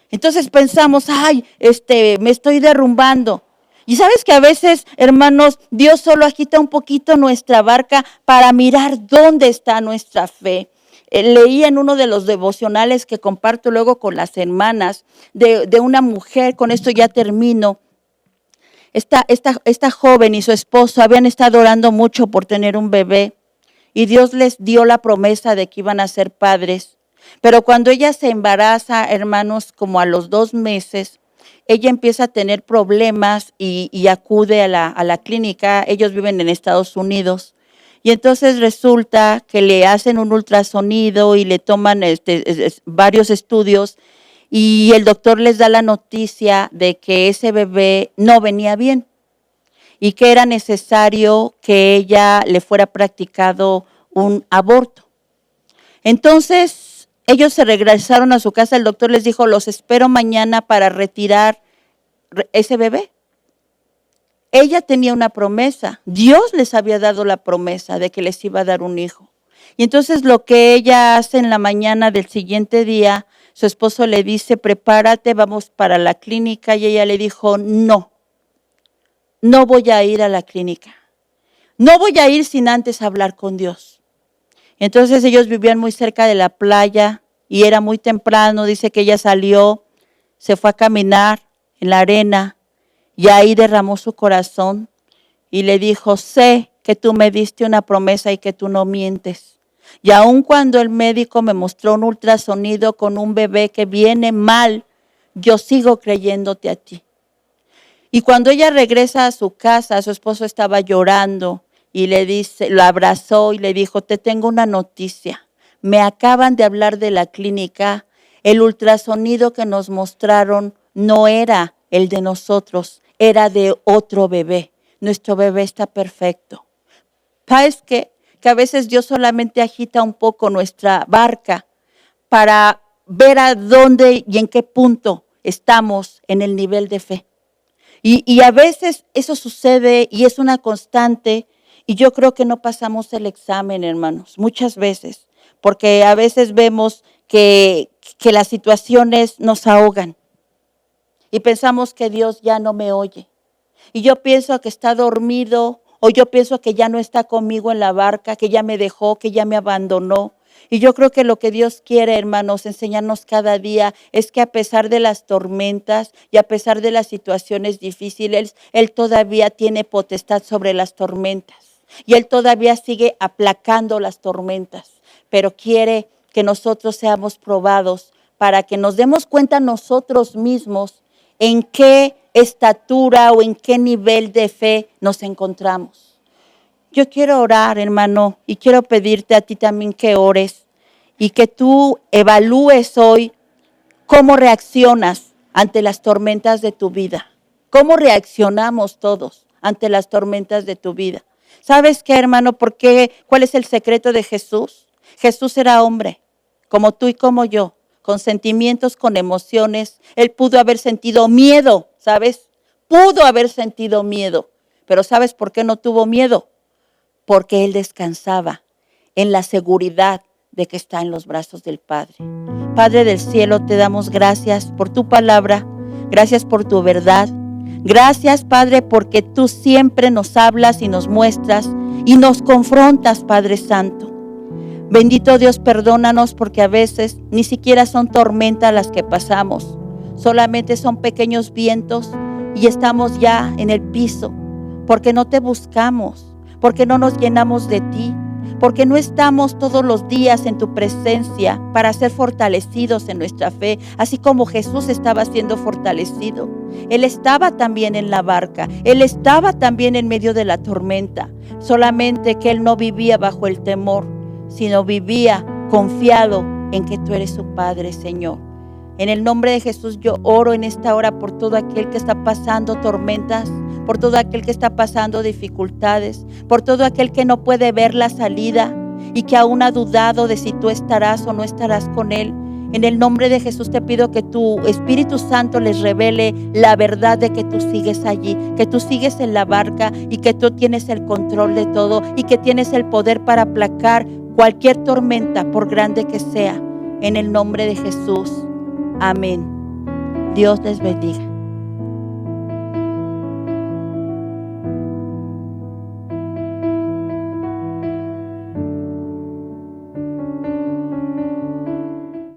Entonces pensamos, me estoy derrumbando. Y sabes que a veces, hermanos, Dios solo agita un poquito nuestra barca para mirar dónde está nuestra fe. Leí en uno de los devocionales que comparto luego con las hermanas de una mujer, con esto ya termino. Esta joven y su esposo habían estado orando mucho por tener un bebé y Dios les dio la promesa de que iban a ser padres. Pero cuando ella se embaraza, hermanos, como a los 2 meses, ella empieza a tener problemas y acude a la clínica. Ellos viven en Estados Unidos. Y entonces resulta que le hacen un ultrasonido y le toman varios estudios y el doctor les da la noticia de que ese bebé no venía bien y que era necesario que ella le fuera practicado un aborto. Entonces ellos se regresaron a su casa, el doctor les dijo, los espero mañana para retirar ese bebé. Ella tenía una promesa, Dios les había dado la promesa de que les iba a dar un hijo. Y entonces lo que ella hace en la mañana del siguiente día, su esposo le dice, prepárate, vamos para la clínica. Y ella le dijo, no voy a ir a la clínica. No voy a ir sin antes hablar con Dios. Entonces ellos vivían muy cerca de la playa y era muy temprano. Dice que ella salió, se fue a caminar en la arena. Y ahí derramó su corazón y le dijo, sé que tú me diste una promesa y que tú no mientes. Y aun cuando el médico me mostró un ultrasonido con un bebé que viene mal, yo sigo creyéndote a ti. Y cuando ella regresa a su casa, su esposo estaba llorando y le dice, lo abrazó y le dijo, te tengo una noticia. Me acaban de hablar de la clínica. El ultrasonido que nos mostraron no era el de nosotros, era de otro bebé. Nuestro bebé está perfecto. ¿Sabes qué? Que a veces Dios solamente agita un poco nuestra barca para ver a dónde y en qué punto estamos en el nivel de fe. Y a veces eso sucede y es una constante y yo creo que no pasamos el examen, hermanos, muchas veces, porque a veces vemos que las situaciones nos ahogan. Y pensamos que Dios ya no me oye. Y yo pienso que está dormido o yo pienso que ya no está conmigo en la barca, que ya me dejó, que ya me abandonó. Y yo creo que lo que Dios quiere, hermanos, enseñarnos cada día es que a pesar de las tormentas y a pesar de las situaciones difíciles, Él todavía tiene potestad sobre las tormentas. Y Él todavía sigue aplacando las tormentas. Pero quiere que nosotros seamos probados para que nos demos cuenta nosotros mismos en qué estatura o en qué nivel de fe nos encontramos. Yo quiero orar, hermano, y quiero pedirte a ti también que ores y que tú evalúes hoy cómo reaccionas ante las tormentas de tu vida. ¿Cómo reaccionamos todos ante las tormentas de tu vida? ¿Sabes qué, hermano? ¿Cuál es el secreto de Jesús? Jesús era hombre, como tú y como yo, con sentimientos, con emociones. Él pudo haber sentido miedo, ¿sabes? Pudo haber sentido miedo. Pero ¿sabes por qué no tuvo miedo? Porque Él descansaba en la seguridad de que está en los brazos del Padre. Padre del cielo, te damos gracias por tu palabra, gracias por tu verdad. Gracias, Padre, porque tú siempre nos hablas y nos muestras y nos confrontas, Padre Santo. Bendito Dios, perdónanos porque a veces ni siquiera son tormentas las que pasamos, solamente son pequeños vientos y estamos ya en el piso porque no te buscamos, porque no nos llenamos de ti, porque no estamos todos los días en tu presencia para ser fortalecidos en nuestra fe, así como Jesús estaba siendo fortalecido. Él estaba también en la barca, Él estaba también en medio de la tormenta, solamente que Él no vivía bajo el temor, sino vivía confiado en que tú eres su Padre, Señor. En el nombre de Jesús yo oro en esta hora por todo aquel que está pasando tormentas, por todo aquel que está pasando dificultades, por todo aquel que no puede ver la salida y que aún ha dudado de si tú estarás o no estarás con él. En el nombre de Jesús te pido que tu Espíritu Santo les revele la verdad de que tú sigues allí, que tú sigues en la barca y que tú tienes el control de todo y que tienes el poder para aplacar cualquier tormenta, por grande que sea. En el nombre de Jesús. Amén. Dios les bendiga.